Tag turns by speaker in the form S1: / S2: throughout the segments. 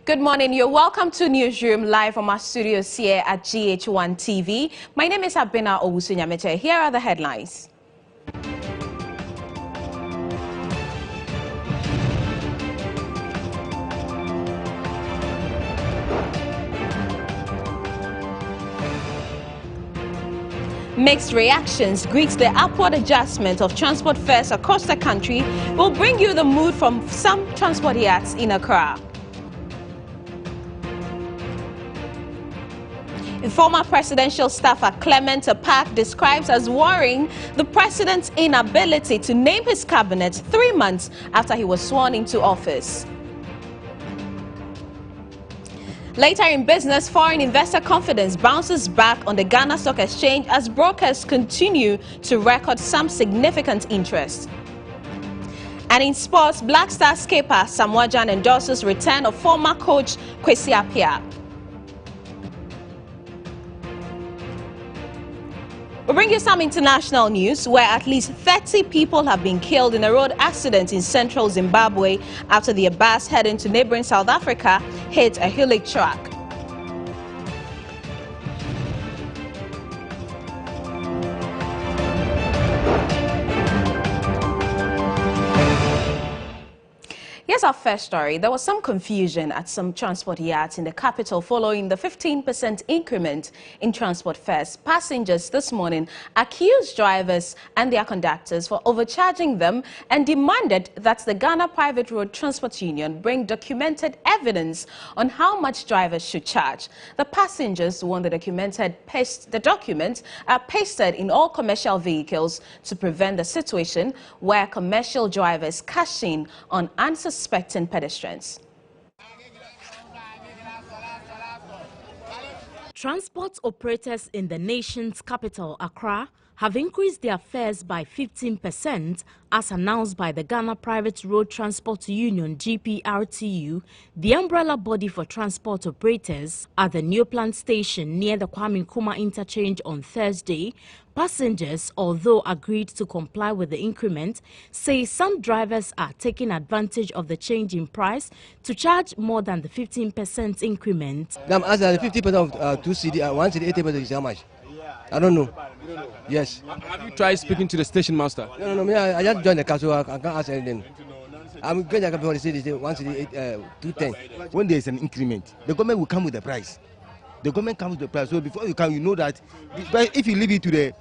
S1: Good morning. You're welcome to Newsroom live from our studios here at GHOne TV. My name is Abina Owusu-Nyamete. Here are the headlines. Mixed reactions greet the upward adjustment of transport fares across the country. We'll bring you the mood from some transport yards in Accra. Former presidential staffer Clement Park describes as worrying the president's inability to name his cabinet 3 months after he was sworn into office. Later in business, foreign investor confidence bounces back on the Ghana Stock Exchange as brokers continue to record some significant interest. And in sports, Black Star skipper Samuel Jan endorses return of former coach Kwesi Appiah. We'll bring you some international news where at least 30 people have been killed in a road accident in central Zimbabwe after the bus heading to neighboring South Africa hit a hillock truck. Here's our first story. There was some confusion at some transport yards in the capital following the 15% increment in transport fares. Passengers this morning accused drivers and their conductors for overcharging them and demanded that the Ghana Private Road Transport Union bring documented evidence on how much drivers should charge. The passengers want the documents are pasted in all commercial vehicles to prevent the situation where commercial drivers cash in on unsuspecting pedestrians.
S2: Transport operators in the nation's capital, Accra, have increased their fares by 15% as announced by the Ghana Private Road Transport Union (GPRTU), the umbrella body for transport operators. At the new plant station near the Kwame Nkrumah interchange on Thursday, passengers, although agreed to comply with the increment, say some drivers are taking advantage of the change in price to charge more than the 15% increment.
S3: As the 50% of 2 CD, 1 CD, 80% is how much? I don't know. Yes.
S4: Have you tried speaking to the station master?
S3: No. I just joined the car, so I can't ask anything. I'm going to go to the city, 1 CD, 210.
S5: When there is an increment, the government will come with the price. The government comes with the price. So before you come, you know that if you leave it to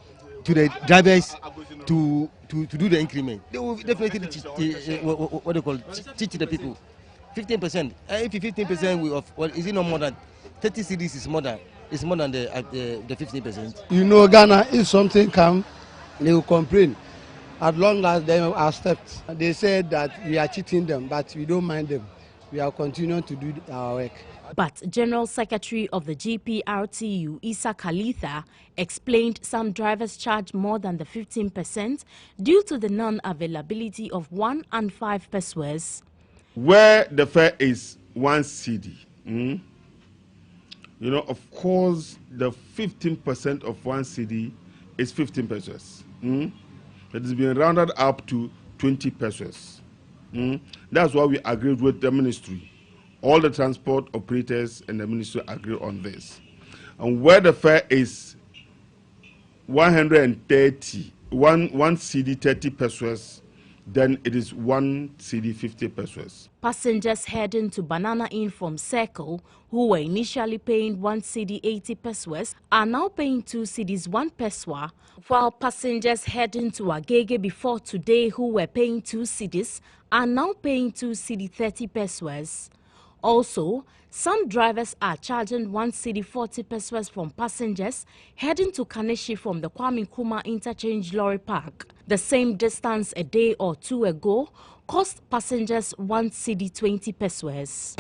S5: the drivers to do the increment, they will definitely teach the people. 15%. If 15% of is it no more than 30 CDs is more than. It's more than the 15%.
S6: You know, Ghana, if something comes, they will complain. As long as they accept, they said that we are cheating them, but we don't mind them. We are continuing to do our work.
S2: But General Secretary of the GPRTU, Issa Khalitha, explained some drivers charge more than the 15% due to the non-availability of 1 and 5 pesos.
S7: Where the fare is 1 CD, you know, of course, the 15% of 1 CD is 15 pesos. It has been rounded up to 20 pesos. That's why we agreed with the ministry. All the transport operators and the ministry agree on this. And where the fare is 130, 1 CD 30 pesos, then it is 1 CD 50 pesos.
S2: Passengers heading to Banana Inn from Circle, who were initially paying 1 CD 80 pesos, are now paying 2 CDs 1 peso, while passengers heading to Agege before today, who were paying 2 CDs, are now paying 2 CD 30 pesos. Also, some drivers are charging 1 CD 40 pesos from passengers heading to Kaneshi from the Kwame Nkrumah interchange lorry park. The same distance a day or 2 ago cost passengers 1 CD 20 pesos.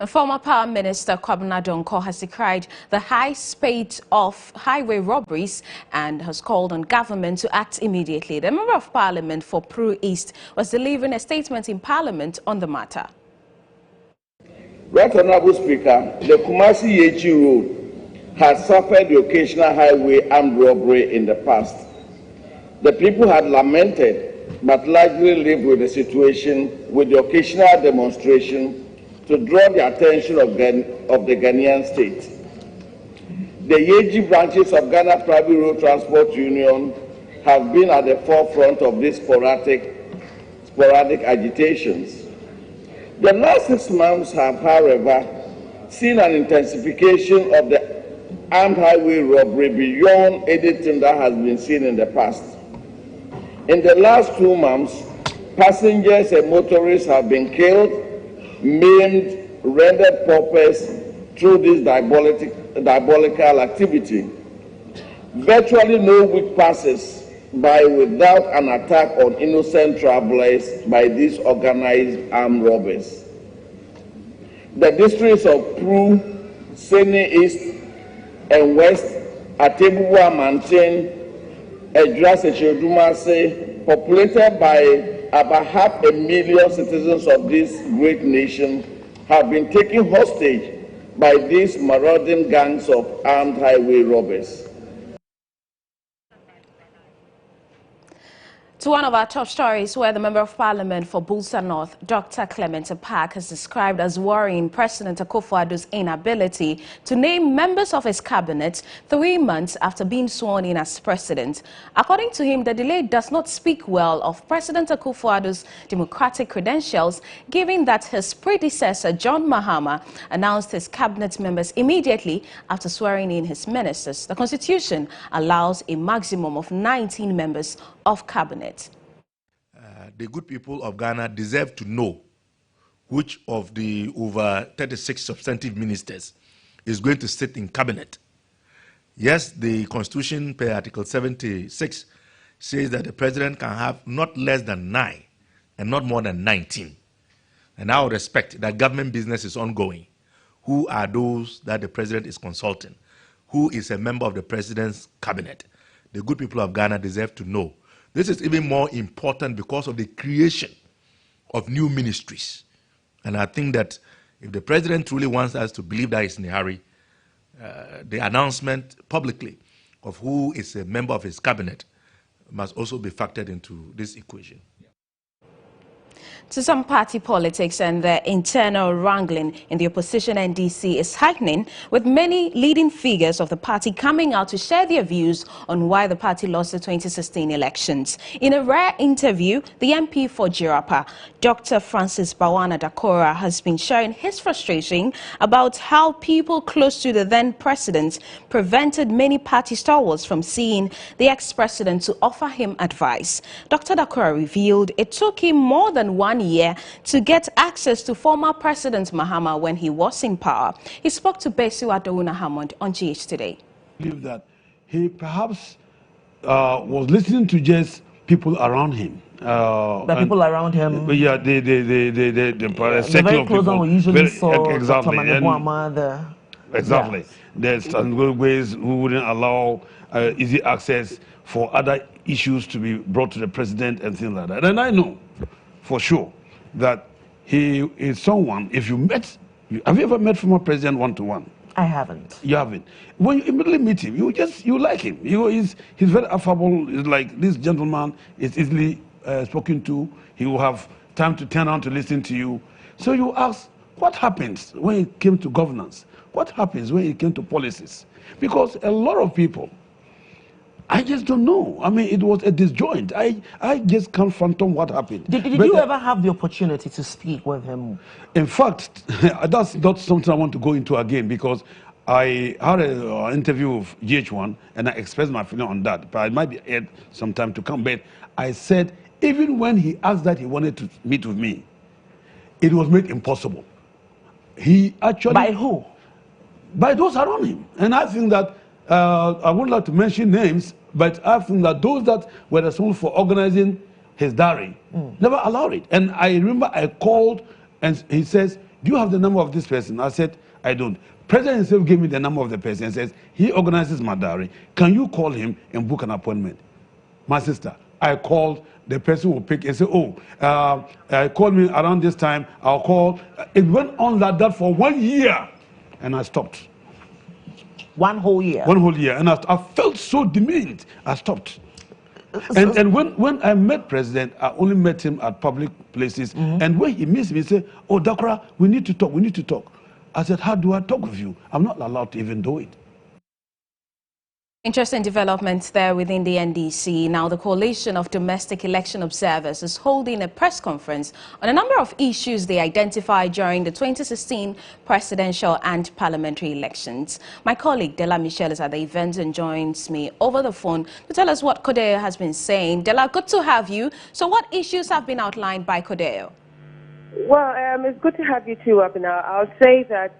S1: Former Power Minister Kwabena Donkor has decried the high spate of highway robberies and has called on government to act immediately. The Member of Parliament for Peru East was delivering a statement in Parliament on the matter.
S8: Right Honorable Speaker, the Kumasi-Yechi Road has suffered the occasional highway armed robbery in the past. The people had lamented but largely live with the situation, with the occasional demonstration to draw the attention of the Ghanaian state. The Yeji branches of Ghana Private Road Transport Union have been at the forefront of these sporadic agitations. The last 6 months have, however, seen an intensification of the armed highway robbery beyond anything that has been seen in the past. In the last 2 months, passengers and motorists have been killed, maimed, rendered paupers through this diabolical activity. Virtually no week passes by without an attack on innocent travelers by these organized armed robbers. The districts of Pru, Sene East and West, Atebubu Amantin, Edra Sechedumase, populated by about 500,000 citizens of this great nation, have been taken hostage by these marauding gangs of armed highway robbers.
S1: To one of our top stories, where the Member of Parliament for Bulsa North, Dr. Clement Park, has described as worrying President Akufo-Addo's inability to name members of his cabinet 3 months after being sworn in as president. According to him, the delay does not speak well of President Akufo-Addo's democratic credentials, given that his predecessor, John Mahama, announced his cabinet members immediately after swearing in his ministers. The Constitution allows a maximum of 19 members of cabinet.
S9: The good people of Ghana deserve to know which of the over 36 substantive ministers is going to sit in cabinet. Yes, the Constitution per Article 76 says that the president can have not less than 9 and not more than 19. And I would respect that government business is ongoing. Who are those that the president is consulting? Who is a member of the president's cabinet? The good people of Ghana deserve to know. This is even more important because of the creation of new ministries. And I think that if the president truly wants us to believe that he's in a hurry, the announcement publicly of who is a member of his cabinet must also be factored into this equation.
S1: To some party politics and the internal wrangling in the opposition NDC is heightening, with many leading figures of the party coming out to share their views on why the party lost the 2016 elections. In a rare interview, the MP for Jirapa, Dr. Francis Bawana Dakora, has been sharing his frustration about how people close to the then president prevented many party stalwarts from seeing the ex-president to offer him advice. Dr. Dakora revealed it took him more than 1 year to get access to former President Mahama when he was in power. He spoke to Besu Adouna Hammond on GH Today.
S10: I believe that he perhaps was listening to just people around him.
S11: The people around him.
S10: Yeah, the
S11: very close one we usually saw.
S10: Exactly. Exactly.
S11: Yes.
S10: There's some ways who wouldn't allow easy access for other issues to be brought to the president and things like that. And I know for sure that he is someone, if you met, have you ever met former president one-to-one?
S11: I haven't.
S10: You haven't. When you immediately meet him, you like him. He's very affable. He's like, this gentleman is easily spoken to. He will have time to turn on to listen to you. So you ask, what happens when it came to governance? What happens when it came to policies? Because a lot of people, I just don't know. I mean, it was a disjoint. I just can't fathom what happened.
S11: Did you ever have the opportunity to speak with him?
S10: In fact, that's not something I want to go into again, because I had an interview with GHOne and I expressed my feeling on that. But I might be had some time to come back. I said, even when he asked that he wanted to meet with me, it was made impossible. He actually...
S11: By who?
S10: By those around him. And I think that, I wouldn't like to mention names, but I think that those that were responsible for organizing his diary never allowed it. And I remember I called and he says, do you have the number of this person? I said, I don't. President himself gave me the number of the person and says, he organizes my diary. Can you call him and book an appointment? My sister, I called, the person will pick and say, call me around this time, I'll call. It went on like that for 1 year and I stopped.
S11: 1 whole year?
S10: 1 whole year. And I felt so demeaned. I stopped. And when I met President, I only met him at public places. And when he meets me, he said, "Oh, Dakra, we need to talk, we need to talk." I said, "How do I talk with you? I'm not allowed to even do it."
S1: Interesting developments there within the NDC. Now, the Coalition of Domestic Election Observers is holding a press conference on a number of issues they identified during the 2016 presidential and parliamentary elections. My colleague Dela Michelle is at the event and joins me over the phone to tell us what CODEO has been saying. Dela, good to have you. So what issues have been outlined by CODEO?
S12: Well, it's good to have you too, Abina. I'll say that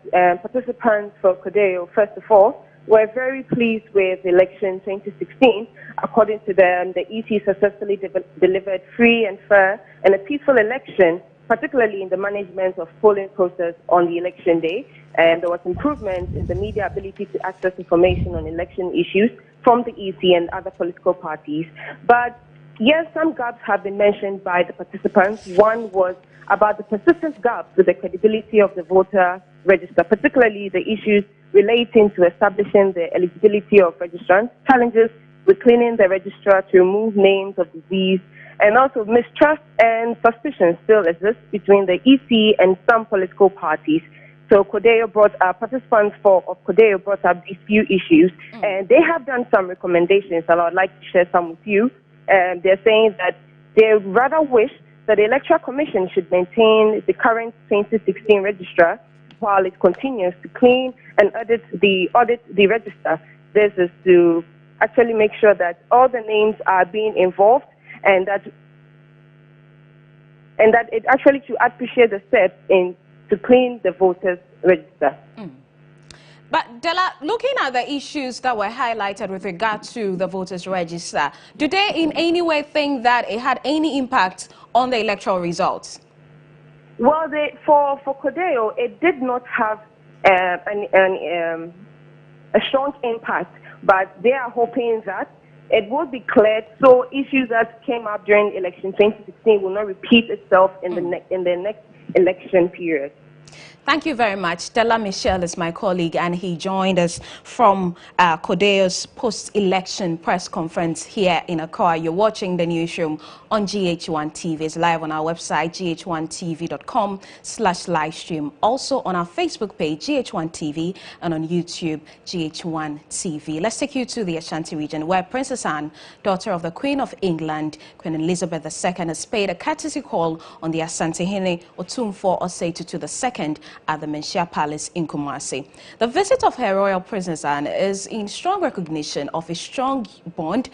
S12: participants for CODEO, first of all, we're very pleased with election 2016. According to them, the EC successfully delivered free and fair and a peaceful election, particularly in the management of polling process on the election day. And there was improvement in the media ability to access information on election issues from the EC and other political parties. But yes, some gaps have been mentioned by the participants. One was about the persistent gaps with the credibility of the voter register, particularly the issues relating to establishing the eligibility of registrants, challenges with cleaning the registrar to remove names of disease, and also mistrust and suspicion still exists between the EC and some political parties. So CODEO participants of CODEO brought up these few issues, and they have done some recommendations, and I would like to share some with you. They're saying that they rather wish that the Electoral Commission should maintain the current 2016 registrar while it continues to clean and audit the register. This is to actually make sure that all the names are being involved, and that it actually should appreciate the steps to clean the voters register.
S1: But Dela, looking at the issues that were highlighted with regard to the voters register, do they in any way think that it had any impact on the electoral results?
S12: Well, for CODEO, it did not have a strong impact, but they are hoping that it will be cleared so issues that came up during election 2016 will not repeat itself in the next election period.
S1: Thank you very much. Dela Michelle is my colleague, and he joined us from CODEO's post-election press conference here in Accra. You're watching the newsroom on GHOne TV. It's live on our website, ghonetv.com/livestream. Also on our Facebook page, GHOne TV, and on YouTube, GHOne TV. Let's take you to the Ashanti region, where Princess Anne, daughter of the Queen of England, Queen Elizabeth II, has paid a courtesy call on the Asantehene Otumfuo Osei II at the Menchia Palace in Kumasi. The visit of Her Royal Princess Anne is in strong recognition of a strong bond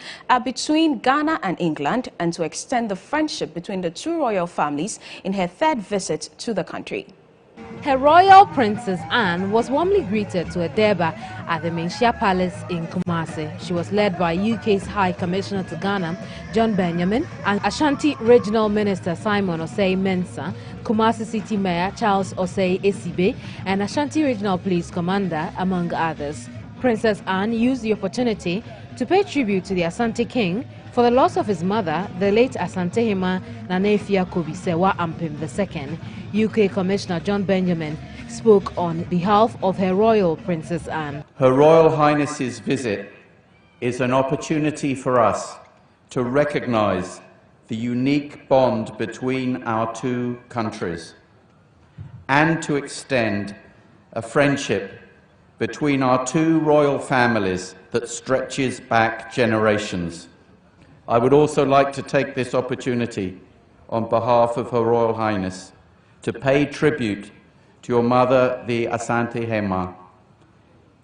S1: between Ghana and England, and to extend the friendship between the two royal families in her third visit to the country.
S2: Her Royal Princess Anne was warmly greeted to a Deba at the Menchia Palace in Kumasi. She was led by UK's High Commissioner to Ghana, John Benjamin, and Ashanti Regional Minister Simon Osei Mensah, Kumasi City Mayor Charles Osei Esibe, and Ashanti Regional Police Commander, among others. Princess Anne used the opportunity to pay tribute to the Asante King for the loss of his mother, the late Asantehene Nanefia Kobisewa Ampim II. UK Commissioner John Benjamin spoke on behalf of Her Royal Princess Anne.
S13: Her Royal Highness's visit is an opportunity for us to recognize the unique bond between our two countries and to extend a friendship between our two royal families that stretches back generations. I would also like to take this opportunity on behalf of Her Royal Highness to pay tribute to your mother, the Asantehene.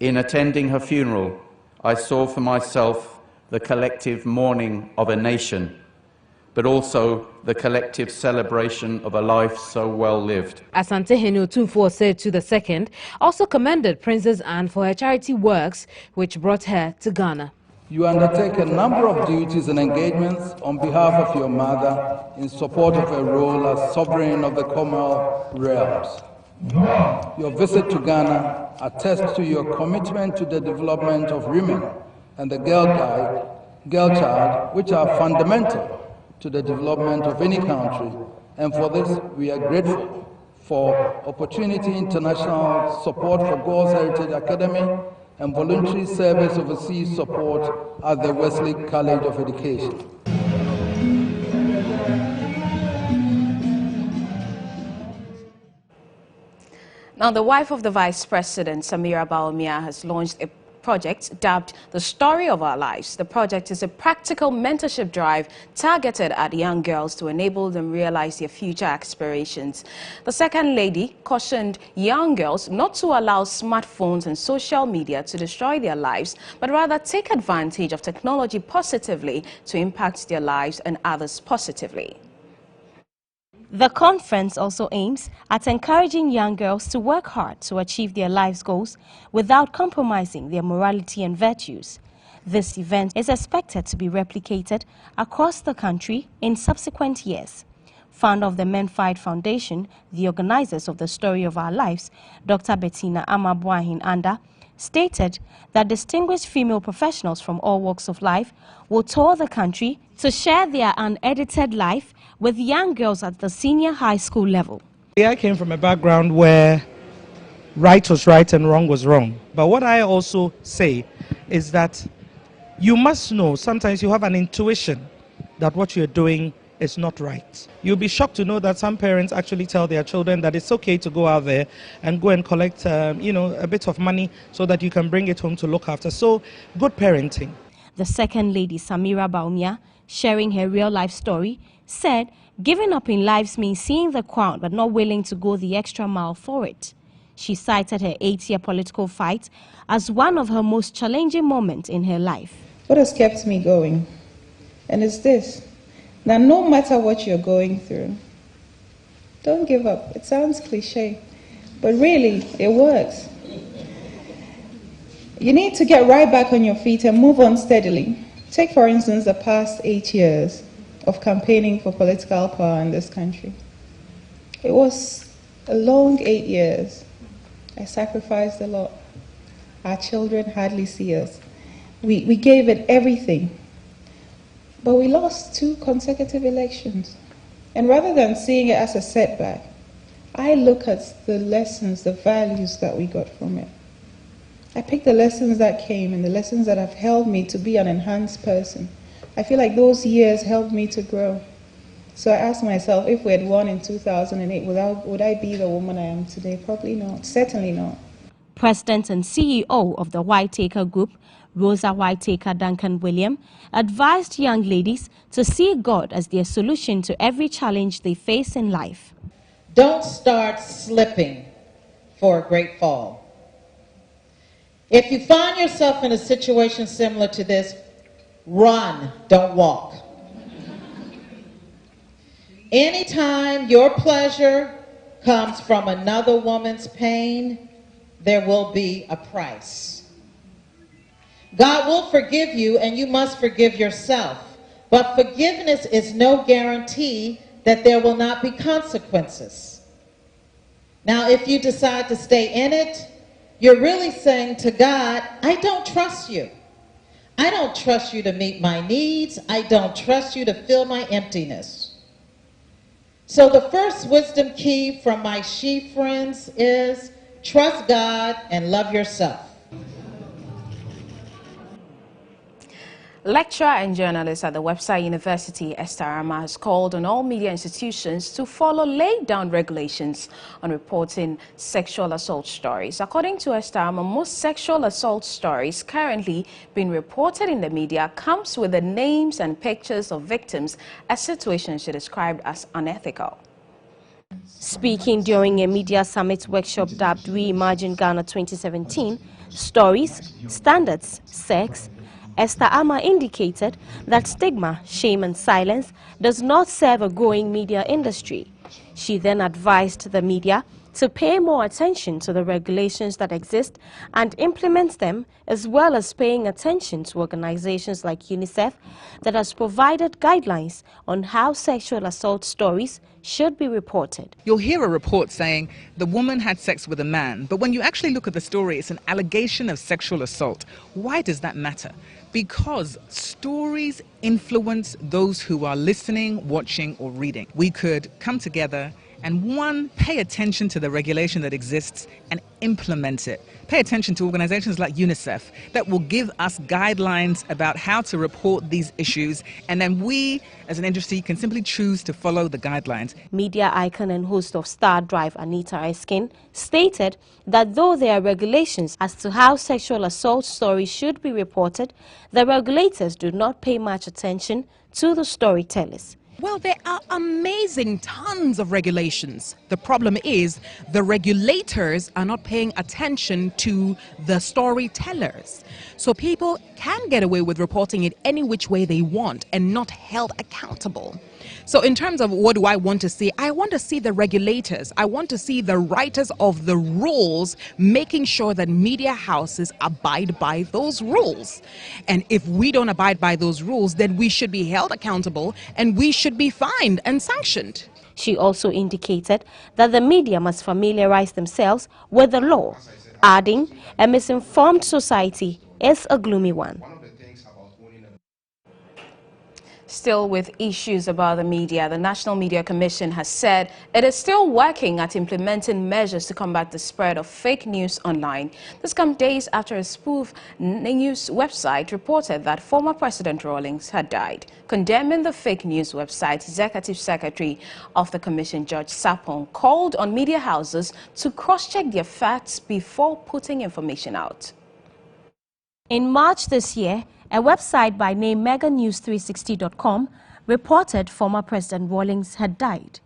S13: In attending her funeral, I saw for myself the collective mourning of a nation, but also the collective celebration of a life so well lived.
S2: Asantehene Otumfuo Osei II also commended Princess Anne for her charity works, which brought her to Ghana.
S14: You undertake a number of duties and engagements on behalf of your mother in support of her role as sovereign of the Commonwealth realms. Your visit to Ghana attests to your commitment to the development of women and the girl child, which are fundamental to the development of any country, and for this we are grateful for Opportunity International support for God's Heritage Academy and voluntary service overseas support at the Wesley College of Education.
S1: Now, the wife of the Vice President, Samira Baumia, has launched a project dubbed The Story of Our Lives. The project is a practical mentorship drive targeted at young girls to enable them realize their future aspirations. The second lady cautioned young girls not to allow smartphones and social media to destroy their lives, but rather take advantage of technology positively to impact their lives and others positively.
S15: The conference also aims at encouraging young girls to work hard to achieve their life's goals without compromising their morality and virtues. This event is expected to be replicated across the country in subsequent years. Founder of the Men Fight Foundation, the organizers of the Story of Our Lives, Dr. Bettina Amabuahin Anda, stated that distinguished female professionals from all walks of life will tour the country to share their unedited life with young girls at the senior high school level.
S16: I came from a background where right was right and wrong was wrong. But what I also say is that you must know, sometimes you have an intuition that what you're doing is not right. You'll be shocked to know that some parents actually tell their children that it's okay to go out there and go and collect a bit of money so that you can bring it home to look after. So, good parenting.
S15: The second lady, Samira Baumia, sharing her real-life story, said giving up in life means seeing the crown but not willing to go the extra mile for it. She cited her 8-year political fight as one of her most challenging moments in her life.
S17: What has kept me going? And it's this. Now, no matter what you're going through, don't give up. It sounds cliche, but really, it works. You need to get right back on your feet and move on steadily. Take, for instance, the past 8 years of campaigning for political power in this country. It was a long 8 years. I sacrificed a lot. Our children hardly see us. We gave it everything. But we lost 2 consecutive elections. And rather than seeing it as a setback, I look at the lessons, the values that we got from it. I picked the lessons that came and the lessons that have helped me to be an enhanced person. I feel like those years helped me to grow. So I asked myself, if we had won in 2008, would I be the woman I am today? Probably not. Certainly not.
S15: President and CEO of the Whitaker Group, Rosa Whitaker Duncan William, advised young ladies to see God as their solution to every challenge they face in life.
S18: Don't start slipping for a great fall. If you find yourself in a situation similar to this, run, don't walk. Anytime your pleasure comes from another woman's pain, there will be a price. God will forgive you, and you must forgive yourself. But forgiveness is no guarantee that there will not be consequences. Now, if you decide to stay in it, you're really saying to God, I don't trust you. I don't trust you to meet my needs. I don't trust you to fill my emptiness. So the first wisdom key from my she friends is trust God and love yourself.
S1: Lecturer and journalist at the Webster University, Esther Ama, has called on all media institutions to follow laid-down regulations on reporting sexual assault stories. According to Esther Ama, most sexual assault stories currently being reported in the media comes with the names and pictures of victims, a situation she described as unethical.
S15: Speaking during a media summit workshop dubbed Reimagine Ghana 2017, Stories, Standards, Sex, Esther Ama indicated that stigma, shame and silence does not serve a growing media industry. She then advised the media to pay more attention to the regulations that exist and implement them, as well as paying attention to organizations like UNICEF that has provided guidelines on how sexual assault stories should be reported.
S19: You'll hear a report saying the woman had sex with a man, but when you actually look at the story, it's an allegation of sexual assault. Why does that matter? Because stories influence those who are listening, watching, or reading. We could come together and, one, pay attention to the regulation that exists and implement it. pay attention to organizations like UNICEF that will give us guidelines about how to report these issues, and then we as an industry can simply choose to follow the guidelines.
S15: Media icon and host of Star Drive, Anita Eskin, stated that though there are regulations as to how sexual assault stories should be reported, the regulators do not pay much attention to the storytellers.
S20: Well, there are amazing tons of regulations. The problem is the regulators are not paying attention to the storytellers. So people can get away with reporting it any which way they want and not held accountable. So in terms of what do I want to see? I want to see the regulators. I want to see the writers of the rules making sure that media houses abide by those rules. And if we don't abide by those rules, then we should be held accountable and we should be fined and sanctioned.
S15: She also indicated that the media must familiarize themselves with the law, adding, a misinformed society is a gloomy one.
S1: Still with issues about the media, the National Media Commission has said it is still working at implementing measures to combat the spread of fake news online. This comes days after a spoof news website reported that former President Rawlings had died. Condemning the fake news website, Executive Secretary of the Commission, George Sapon, called on media houses to cross-check their facts before putting information out.
S15: In March this year, a website by name meganews360.com reported former President Rawlings had died.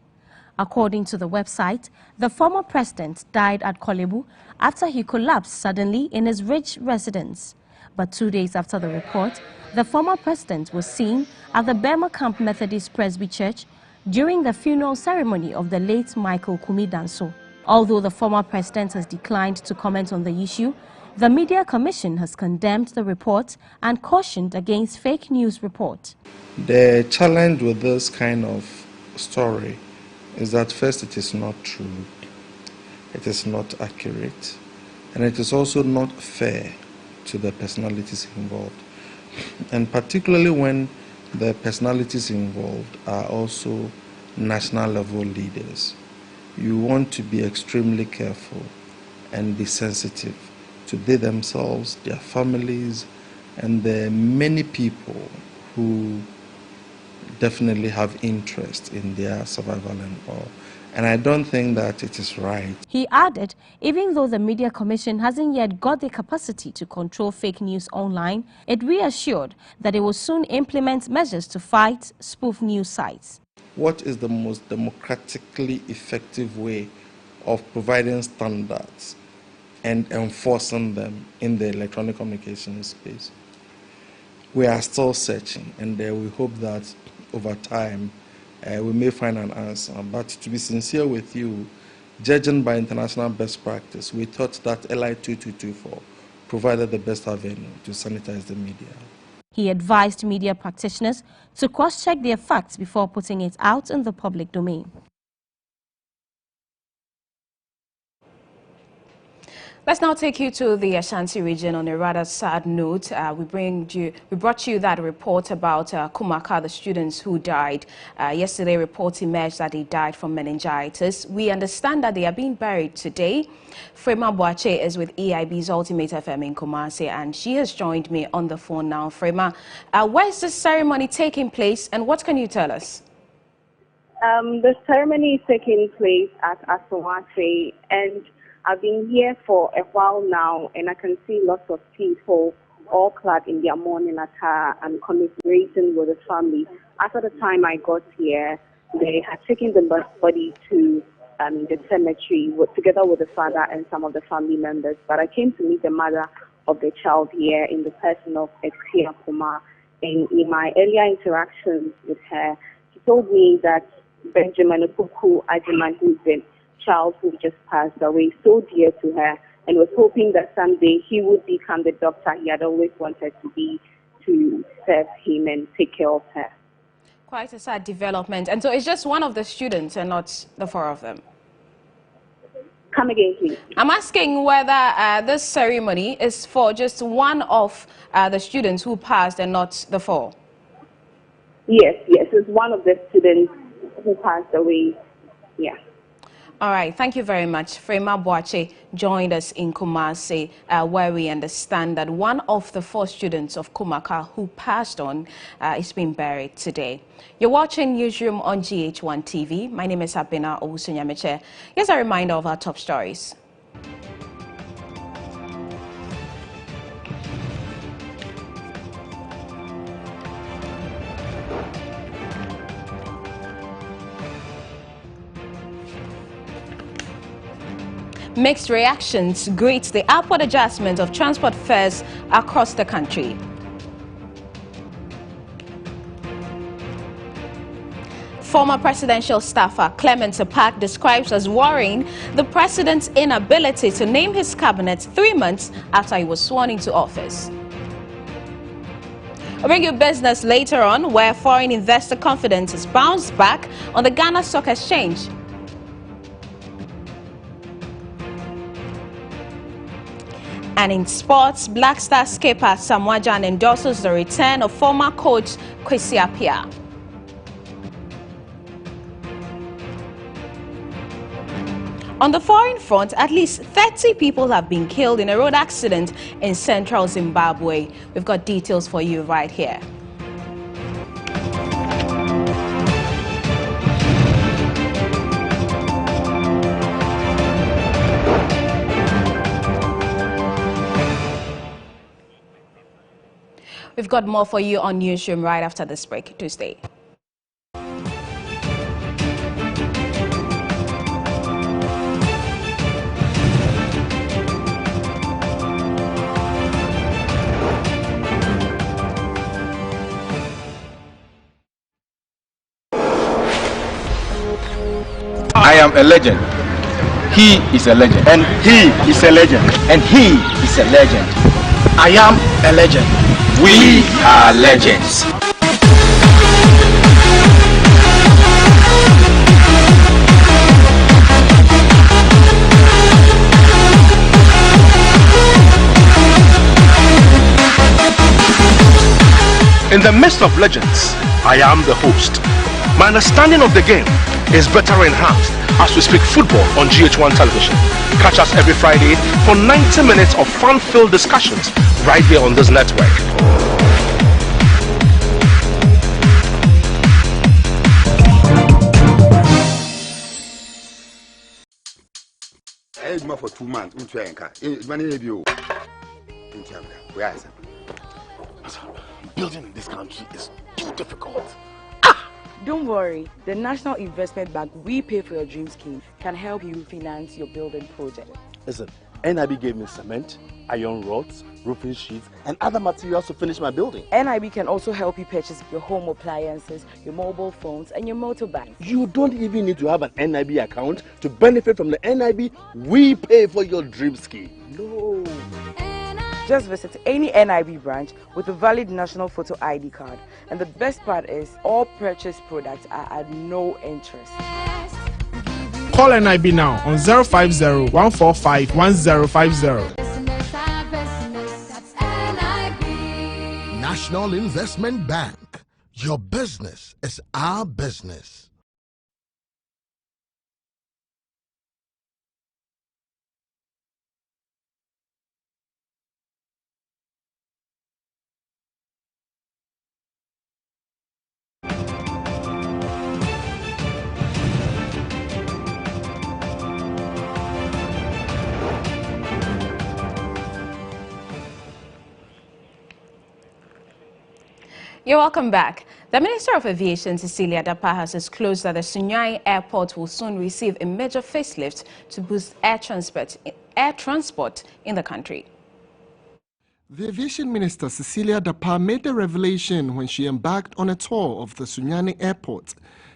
S15: According to the website, the former president died at Kolebu after he collapsed suddenly in his Ridge residence. But 2 days after the report, the former president was seen at the Burma Camp Methodist Presby Church during the funeral ceremony of the late Michael Kumi Danso. Although the former president has declined to comment on the issue, the Media Commission has condemned the report and cautioned against fake news report.
S21: The challenge with this kind of story is that first, it is not true, it is not accurate, and it is also not fair to the personalities involved. And particularly when the personalities involved are also national level leaders, you want to be extremely careful and be sensitive to they themselves, their families, and the many people who definitely have interest in their survival and all. And I don't think that it is right.
S15: He added, even though the Media Commission hasn't yet got the capacity to control fake news online, it reassured that it will soon implement measures to fight spoof news sites.
S21: What is the most democratically effective way of providing standards and enforcing them in the electronic communication space? We are still searching, and we hope that over time we may find an answer. But to be sincere with you, judging by international best practice, we thought that LI 2224 provided the best avenue to sanitize the media.
S15: He advised media practitioners to cross-check their facts before putting it out in the public domain.
S1: Let's now take you to the Ashanti region on a rather sad note. We brought you that report about Kumaka, the students who died. Yesterday, reports emerged that they died from meningitis. We understand that they are being buried today. Frema Boache is with EIB's Ultimate FM in Kumasi, and she has joined me on the phone now. Frema, where is this ceremony taking place, and what can you tell us?
S12: The ceremony is taking place at Asawase, and I've been here for a while now, and I can see lots of people all clad in their mourning attire and commiserating with the family. After the time I got here, they had taken the body to the cemetery together with the father and some of the family members. But I came to meet the mother of the child here in the person of Exia Kuma. And in my earlier interactions with her, she told me that Benjamin Okuku Ajiman, who's the child who just passed away, so dear to her, and was hoping that someday he would become the doctor he had always wanted to be, to serve him and take care of her.
S1: Quite a sad development. And so it's just one of the students and not the four of them?
S12: Come again, please.
S1: I'm asking whether this ceremony is for just one of the students who passed and not the four.
S12: Yes, it's one of the students who passed away. Yeah.
S1: All right, thank you very much. Frema Boache joined us in Kumasi, where we understand that one of the 4 students of Kumaka who passed on is being buried today. You're watching Newsroom on GH1 TV. My name is Abina Owusunyameche. Here's a reminder of our top stories. Mixed reactions greet the upward adjustment of transport fares across the country. Former presidential staffer Clement Sepak describes as worrying the president's inability to name his cabinet 3 months after he was sworn into office. I'll bring you business later on, where foreign investor confidence has bounced back on the Ghana Stock Exchange. And in sports, Black Star skipper Samuajan endorses the return of former coach Kwesi Appiah. On the foreign front, at least 30 people have been killed in a road accident in central Zimbabwe. We've got details for you right here. We've got more for you on Newsroom right after this break. Do stay.
S4: I am a legend. He is a legend. And he is a legend. And he is a legend. I am a legend. We are legends.
S22: In the midst of legends, I am the host. My understanding of the game is better enhanced as we speak football on GH1 television. Catch us every Friday for 90 minutes of fun-filled discussions right here on this network.
S23: For 2 months, building in this country is too difficult.
S24: Don't worry, the National Investment Bank We Pay for Your Dream scheme can help you finance your building project.
S23: Listen, NIB gave me cement, iron rods, roofing sheets, and other materials to finish my building.
S24: NIB can also help you purchase your home appliances, your mobile phones, and your motorbikes.
S23: You don't even need to have an NIB account to benefit from the NIB We Pay for Your Dream scheme. No.
S24: Just visit any NIB branch with a valid national photo ID card. And the best part is, all purchased products are at no interest.
S25: Call NIB now on 050-145-1050.
S26: National Investment Bank. Your business is our business.
S1: You're welcome back. The Minister of Aviation, Cecilia Dapa, has disclosed that the Sunyani Airport will soon receive a major facelift to boost air transport in the country.
S27: The Aviation Minister, Cecilia Dapa, made the revelation when she embarked on a tour of the Sunyani Airport.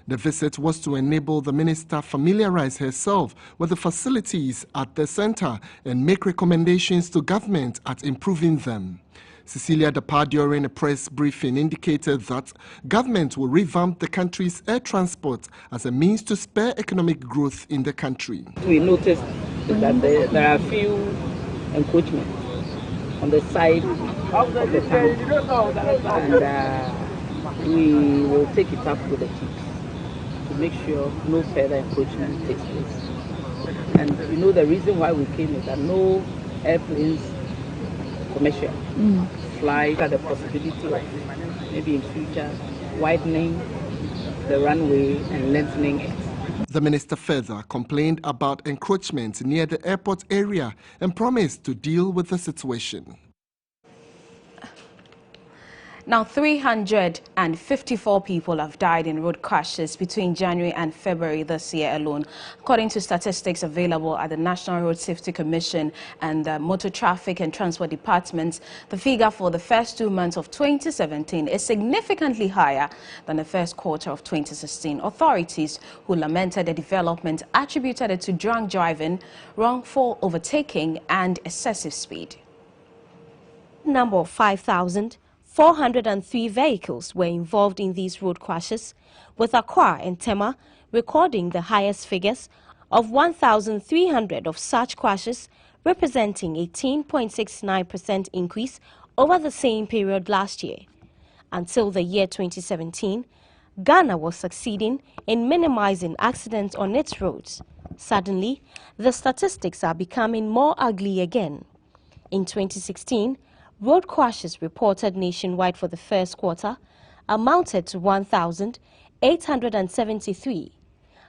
S27: The visit was to enable the minister familiarize herself with the facilities at the center and make recommendations to government at improving them. Cecilia Dapa, during a press briefing, indicated that government will revamp the country's air transport as a means to spur economic growth in the country.
S28: We noticed that there are few encroachments on the side of the tank, and we will take it up with the chiefs to make sure no further encroachment takes place. And you know the reason why we came is that no airplanes, commercial, fly. At the possibility of maybe in future widening the runway and lengthening it.
S27: The minister further complained about encroachment near the airport area and promised to deal with the situation.
S1: Now, 354 people have died in road crashes between January and February this year alone. According to statistics available at the National Road Safety Commission and the Motor Traffic and Transport Department, the figure for the first 2 months of 2017 is significantly higher than the first quarter of 2016. Authorities who lamented the development attributed it to drunk driving, wrongful overtaking and excessive speed.
S15: Number of 5,403 vehicles were involved in these road crashes, with Accra and Tema recording the highest figures of 1,300 of such crashes, representing a 18.69% increase over the same period last year. Until the year 2017, Ghana was succeeding in minimizing accidents on its roads. Suddenly, the statistics are becoming more ugly again. In 2016, road crashes reported nationwide for the first quarter amounted to 1,873.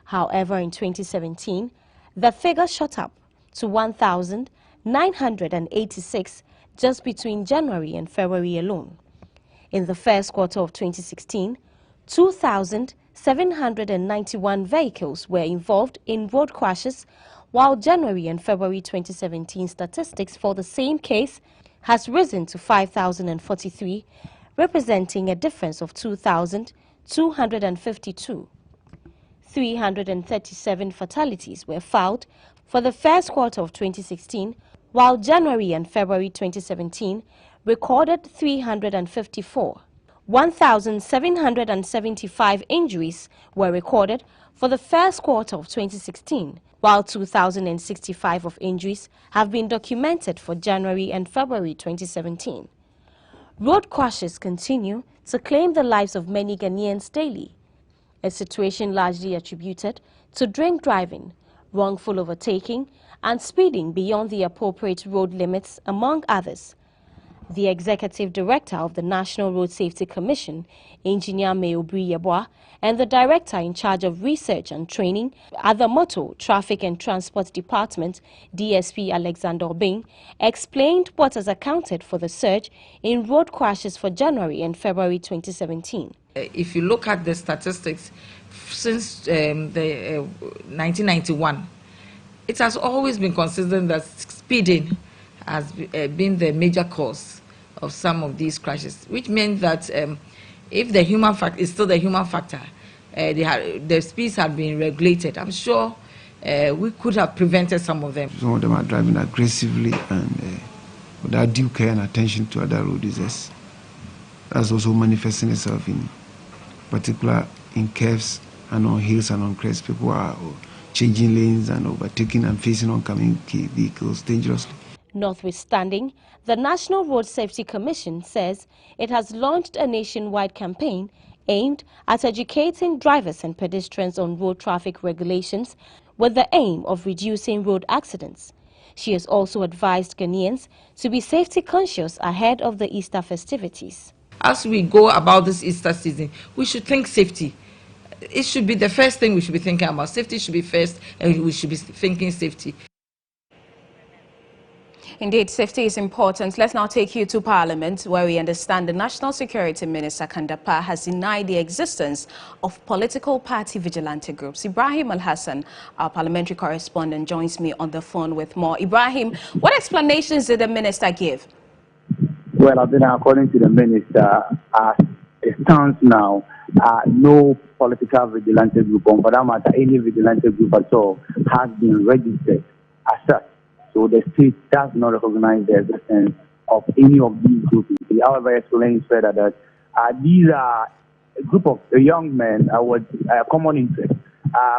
S15: However, in 2017, the figure shot up to 1,986 just between January and February alone. In the first quarter of 2016, 2,791 vehicles were involved in road crashes, while January and February 2017 statistics for the same case has risen to 5,043, representing a difference of 2,252. 337 fatalities were filed for the first quarter of 2016, while January and February 2017 recorded 354. 1,775 injuries were recorded for the first quarter of 2016, while 2,065 of injuries have been documented for January and February 2017. Road crashes continue to claim the lives of many Ghanaians daily, a situation largely attributed to drink driving, wrongful overtaking, and speeding beyond the appropriate road limits, among others. The Executive Director of the National Road Safety Commission, Engineer Meobri Yeboah, and the Director in charge of Research and Training at the Motor Traffic and Transport Department, DSP Alexander Obeng, explained what has accounted for the surge in road crashes for January and February 2017.
S3: If you look at the statistics since 1991, it has always been consistent that speeding has been the major cause of some of these crashes, which means that if the human factor is still the human factor, the speeds had been regulated, I'm sure we could have prevented some of them.
S5: Some of them are driving aggressively and without due care and attention to other road users. That's also manifesting itself in particular in curves and on hills and on crests. People are changing lanes and overtaking and facing oncoming vehicles dangerously.
S15: Notwithstanding, the National Road Safety Commission says it has launched a nationwide campaign aimed at educating drivers and pedestrians on road traffic regulations with the aim of reducing road accidents. She has also advised Ghanaians to be safety conscious ahead of the Easter festivities.
S3: As we go about this Easter season, we should think safety. It should be the first thing we should be thinking about. Safety should be first, and we should be thinking safety.
S1: Indeed, safety is important. Let's now take you to Parliament, where we understand the National Security Minister Kandapa has denied the existence of political party vigilante groups. Ibrahim Al-Hassan, our parliamentary correspondent, joins me on the phone with more. Ibrahim, what explanations did the minister give?
S6: Well, according to the minister, as it stands now, no political vigilante group, or for that matter, any vigilante group at all, has been registered as such. So the state does not recognize the existence of any of these groups. He, however, explains further that these are a group of young men with common interests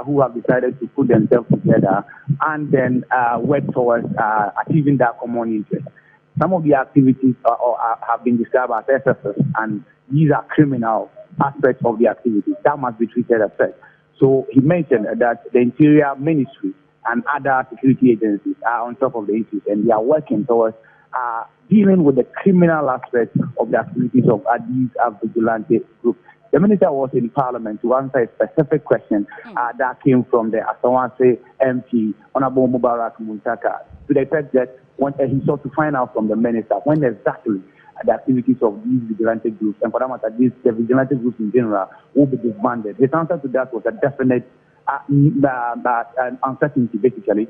S6: who have decided to put themselves together and then work towards achieving that common interest. Some of the activities have been described as SSS, and these are criminal aspects of the activities that must be treated as such. So he mentioned that the Interior Ministry and other security agencies are on top of the issues, and they are working towards dealing with the criminal aspect of the activities of these vigilante groups. The minister was in Parliament to answer a specific question that came from the Asawase MP, Honorable Mubarak Muntaka, to the effect that he sought to find out from the minister when exactly the activities of these vigilante groups, and for that matter, the vigilante groups in general, will be disbanded. His answer to that was a definite uncertainty, basically,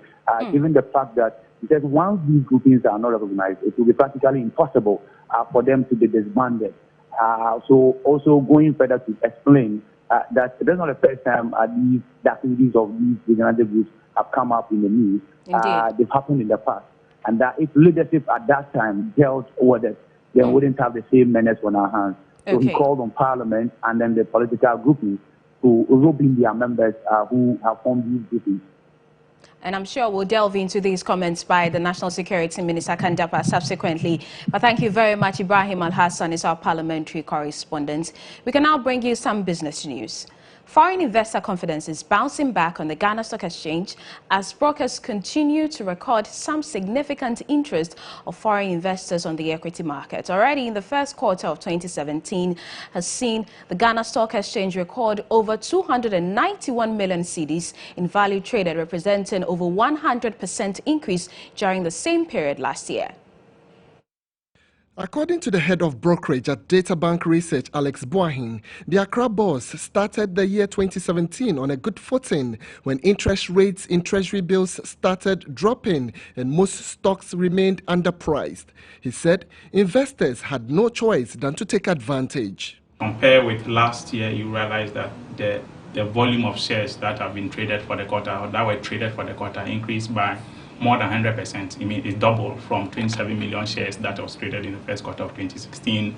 S6: given the fact that he said once these groupings are not recognized, it will be practically impossible for them to be disbanded. So also going further to explain that that's not the first time the activities of these vigilante groups have come up in the news. They've happened in the past. And that if leadership at that time dealt with it, then we wouldn't have the same menace on our hands. So he called on Parliament and then the political groupings to rope in their members who have formed these groupings.
S1: And I'm sure we'll delve into these comments by the National Security Minister Kandapa subsequently. But thank you very much. Ibrahim Al-Hassan is our parliamentary correspondent. We can now bring you some business news. Foreign investor confidence is bouncing back on the Ghana Stock Exchange as brokers continue to record some significant interest of foreign investors on the equity market. Already in the first quarter of 2017 has seen the Ghana Stock Exchange record over 291 million cedis in value traded, representing over 100% increase during the same period last year.
S27: According to the head of brokerage at Databank Research, Alex Boahin, the Accra bourse started the year 2017 on a good footing when interest rates in treasury bills started dropping and most stocks remained underpriced. He said investors had no choice than to take advantage.
S2: Compare with last year, you realize that the volume of shares that have been traded for the quarter, or that were traded for the quarter, increased by more than 100%. I mean, it doubled from 27 million shares that was traded in the first quarter of 2016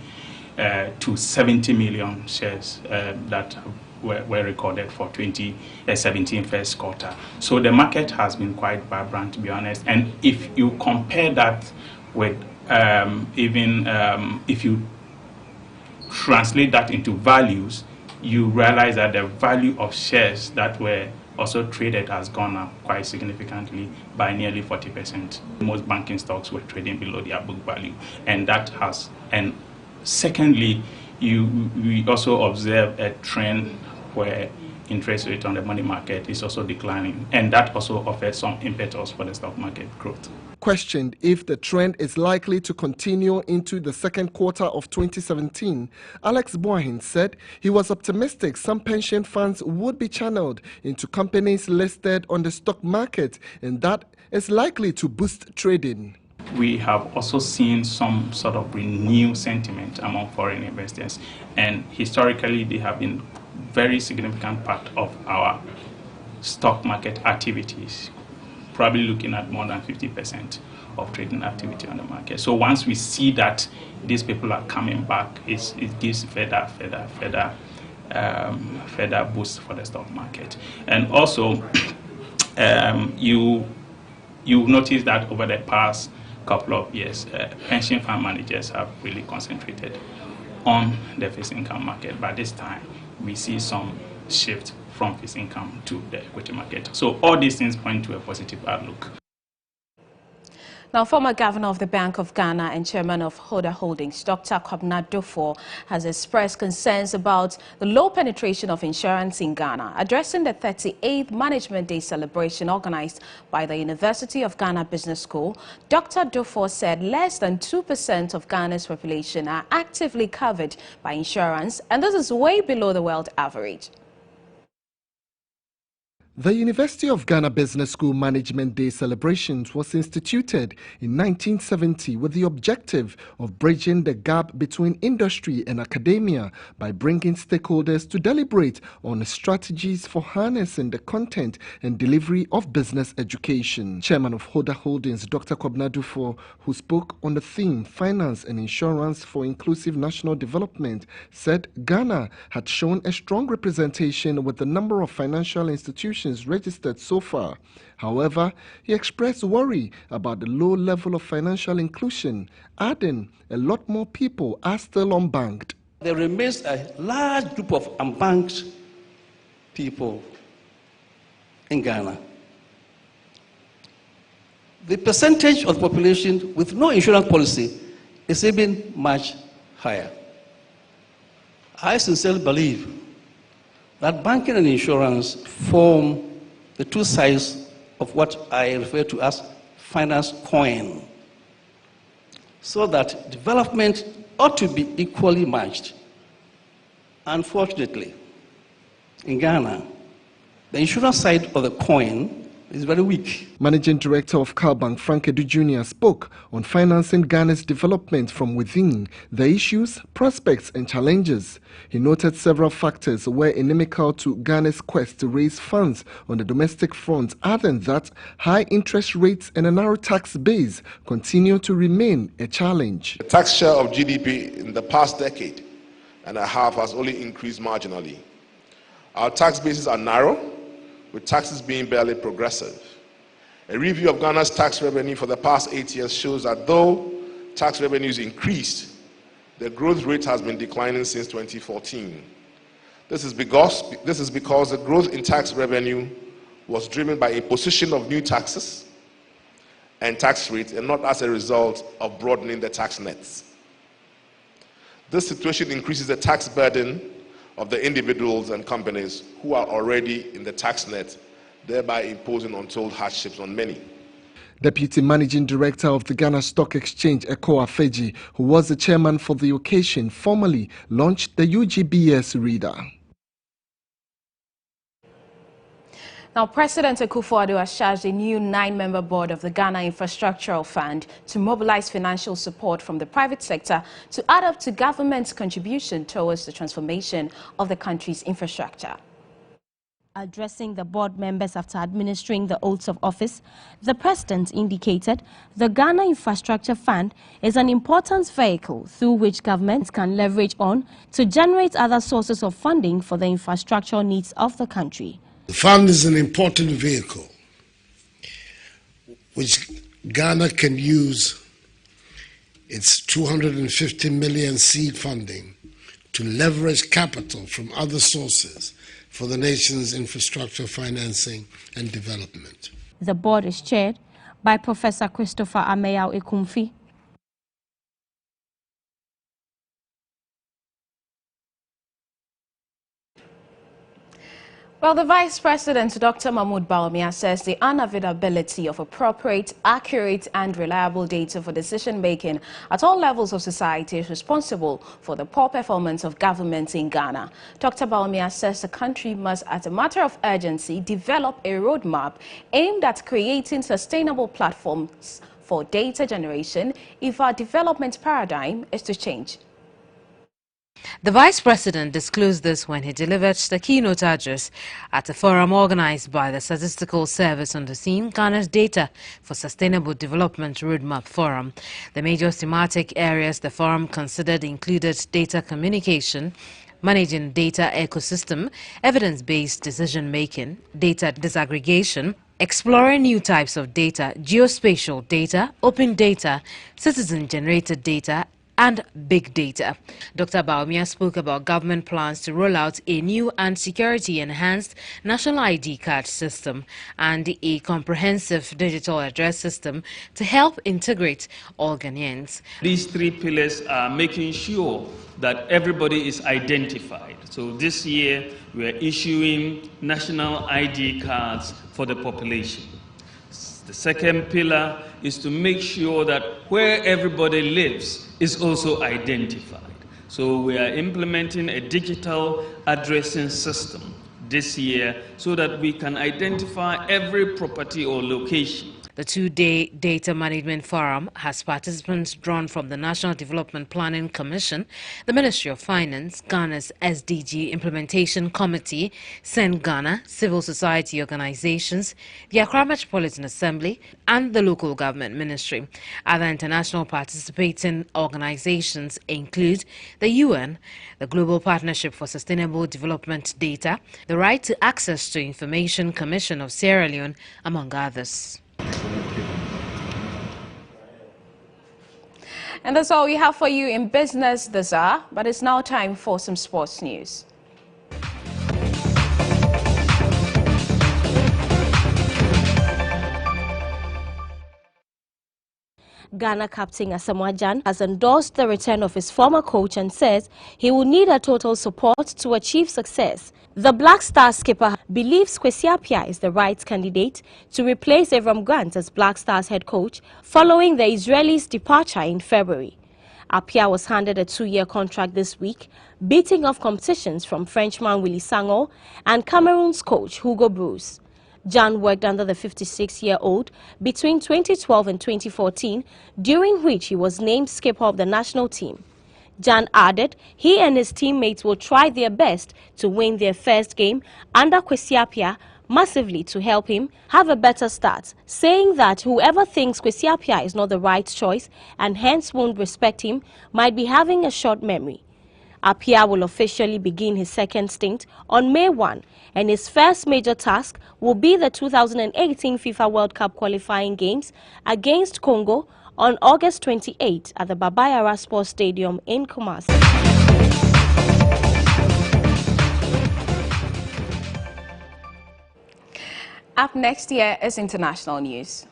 S2: to 70 million shares that were recorded for 2017 first quarter. So the market has been quite vibrant, to be honest. And if you compare that with if you translate that into values, you realize that the value of shares that were also traded has gone up quite significantly by nearly 40%. Most banking stocks were trading below their book value, and that has. And secondly, we also observe a trend where interest rate on the money market is also declining, and that also offers some impetus for the stock market growth.
S27: Questioned if the trend is likely to continue into the second quarter of 2017, Alex Boahin said he was optimistic some pension funds would be channeled into companies listed on the stock market, and that is likely to boost trading.
S2: We have also seen some sort of renewed sentiment among foreign investors, and historically they have been very significant part of our stock market activities, probably looking at more than 50% of trading activity on the market. So once we see that these people are coming back, it gives further boost for the stock market. And also, you notice that over the past couple of years, pension fund managers have really concentrated on the fixed income market. But this time, we see some shift from fixed income to the equity market. So all these things point to a positive outlook.
S1: Now, former governor of the Bank of Ghana and chairman of Hoda Holdings, Dr. Kwabena Duffuor, has expressed concerns about the low penetration of insurance in Ghana. Addressing the 38th Management Day celebration organized by the University of Ghana Business School, Dr. Duffuor said less than 2% of Ghana's population are actively covered by insurance, and this is way below the world average.
S27: The University of Ghana Business School Management Day celebrations was instituted in 1970 with the objective of bridging the gap between industry and academia by bringing stakeholders to deliberate on strategies for harnessing the content and delivery of business education. Chairman of Hoda Holdings, Dr. Kwabena Duffuor, who spoke on the theme Finance and Insurance for Inclusive National Development, said Ghana had shown a strong representation with the number of financial institutions registered so far. However, he expressed worry about the low level of financial inclusion, adding a lot more people are still unbanked.
S7: There remains a large group of unbanked people in Ghana. the percentage of the population with no insurance policy is even much higher. I sincerely believe that banking and insurance form the two sides of what I refer to as finance coin, so that development ought to be equally matched. Unfortunately, in Ghana, the insurance side of the coin is very weak.
S27: Managing Director of CalBank, Frank Edu Jr., spoke on financing Ghana's development from within, the issues, prospects and challenges. He noted several factors were inimical to Ghana's quest to raise funds on the domestic front. Other than that, high interest rates and a narrow tax base continue to remain a challenge.
S8: The tax share of GDP in the past decade and a half has only increased marginally. Our tax bases are narrow, with taxes being barely progressive. A review of Ghana's tax revenue for the past 8 years shows that though tax revenues increased, the growth rate has been declining since 2014. This is because the growth in tax revenue was driven by imposition of new taxes and tax rates, and not as a result of broadening the tax nets. This situation increases the tax burden of the individuals and companies who are already in the tax net, thereby imposing untold hardships on many.
S27: Deputy Managing Director of the Ghana Stock Exchange, Eko Afeji, who was the chairman for the occasion, formally launched the UGBS reader.
S1: Now, President Akufo-Addo has charged a new 9-member board of the Ghana Infrastructural Fund to mobilize financial support from the private sector to add up to government's contribution towards the transformation of the country's infrastructure.
S15: Addressing the board members after administering the oaths of office, the president indicated the Ghana Infrastructure Fund is an important vehicle through which governments can leverage on to generate other sources of funding for the infrastructure needs of the country.
S26: The fund is an important vehicle which Ghana can use its 250 million seed funding to leverage capital from other sources for the nation's infrastructure financing and development.
S15: The board is chaired by Professor Christopher Ameyao Ekumfi.
S1: Well, the Vice President, Dr. Mahmoud Bawumia, says the unavailability of appropriate, accurate and reliable data for decision-making at all levels of society is responsible for the poor performance of governments in Ghana. Dr. Bawumia says the country must, as a matter of urgency, develop a roadmap aimed at creating sustainable platforms for data generation if our development paradigm is to change.
S9: The Vice President disclosed this when he delivered the keynote address at a forum organized by the Statistical Service on the theme Ghana's Data for Sustainable Development Roadmap Forum. The major thematic areas the forum considered included data communication, managing data ecosystem, evidence-based decision-making, data disaggregation, exploring new types of data, geospatial data, open data, citizen-generated data, and big data. Dr. Bawumia spoke about government plans to roll out a new and security-enhanced national ID card system and a comprehensive digital address system to help integrate all Ghanaians.
S2: These three pillars are making sure that everybody is identified. So this year we are issuing national ID cards for the population. The second pillar is to make sure that where everybody lives is also identified. So we are implementing a digital addressing system this year so that we can identify every property or location.
S9: The two-day Data Management Forum has participants drawn from the National Development Planning Commission, the Ministry of Finance, Ghana's SDG Implementation Committee, Send Ghana, civil society organizations, the Accra Metropolitan Assembly, and the Local Government Ministry. Other international participating organizations include the UN, the Global Partnership for Sustainable Development Data, the Right to Access to Information Commission of Sierra Leone, among others.
S1: And that's all we have for you in Business this hour, but it's now time for some sports news.
S15: Ghana captain Asamoah Gyan has endorsed the return of his former coach and says he will need a total support to achieve success. The Black Star skipper believes Kwesi Appiah is the right candidate to replace Avram Grant as Black Stars head coach following the Israelis' departure in February. Appiah was handed a 2-year contract this week, beating off competitions from Frenchman Willy Sango and Cameroon's coach Hugo Broos. Gyan worked under the 56-year-old between 2012 and 2014, during which he was named skipper of the national team. Gyan added he and his teammates will try their best to win their first game under Kwesi Appiah massively to help him have a better start, saying that whoever thinks Kwesi Appiah is not the right choice and hence won't respect him might be having a short memory. Appiah will officially begin his second stint on May 1, and his first major task will be the 2018 FIFA World Cup qualifying games against Congo on August 28 at the Baba Yara Sports Stadium in Kumasi.
S1: Up next year is international news.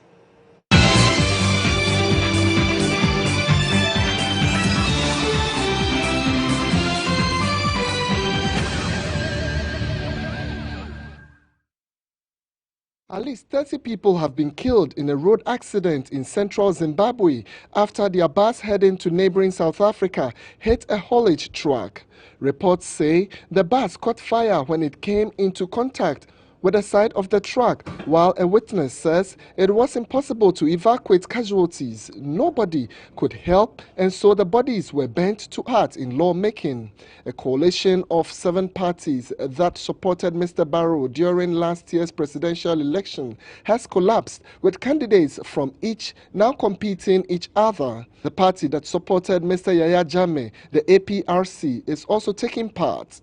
S27: At least 30 people have been killed in a road accident in central Zimbabwe after their bus heading to neighboring South Africa hit a haulage truck. Reports say the bus caught fire when it came into contact with the side of the truck, while a witness says it was impossible to evacuate casualties. Nobody could help, and so the bodies were bent to art in lawmaking. A coalition of 7 parties that supported Mr. Barrow during last year's presidential election has collapsed, with candidates from each now competing each other. The party that supported Mr. Yaya Jammeh, the APRC, is also taking part.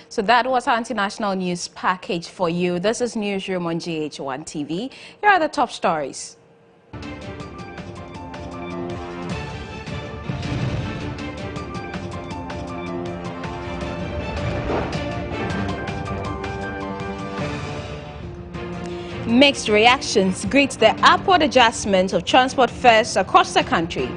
S1: So that was our international news package for you. This is Newsroom on GHOne TV. Here are the top stories. Mixed reactions greet the upward adjustment of transport fares across the country.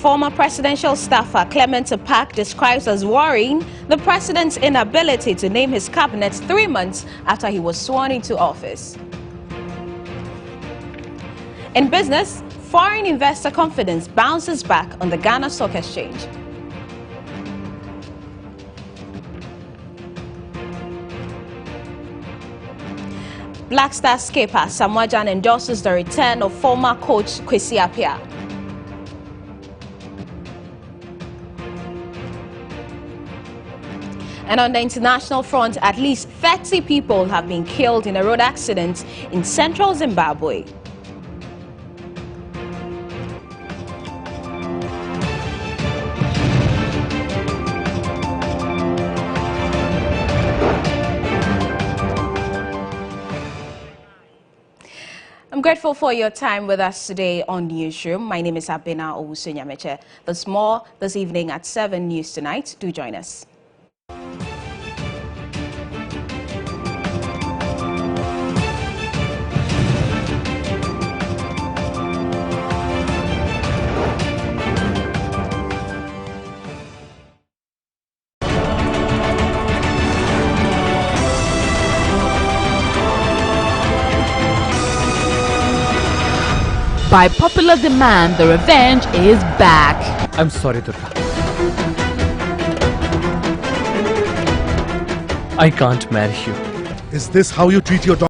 S1: Former presidential staffer Clement Apak describes as worrying the president's inability to name his cabinet 3 months after he was sworn into office. In business, foreign investor confidence bounces back on the Ghana Stock Exchange. Black Star skipper Asamoah Gyan endorses the return of former coach Kwesi Appiah. And on the international front, at least 30 people have been killed in a road accident in central Zimbabwe. I'm grateful for your time with us today on Newsroom. My name is Abena Owusu-Nyameche. There's more this evening at 7 News Tonight. Do join us.
S10: By popular demand, the revenge is back.
S11: I'm sorry, Durga. I can't marry you.
S23: Is this how you treat your daughter?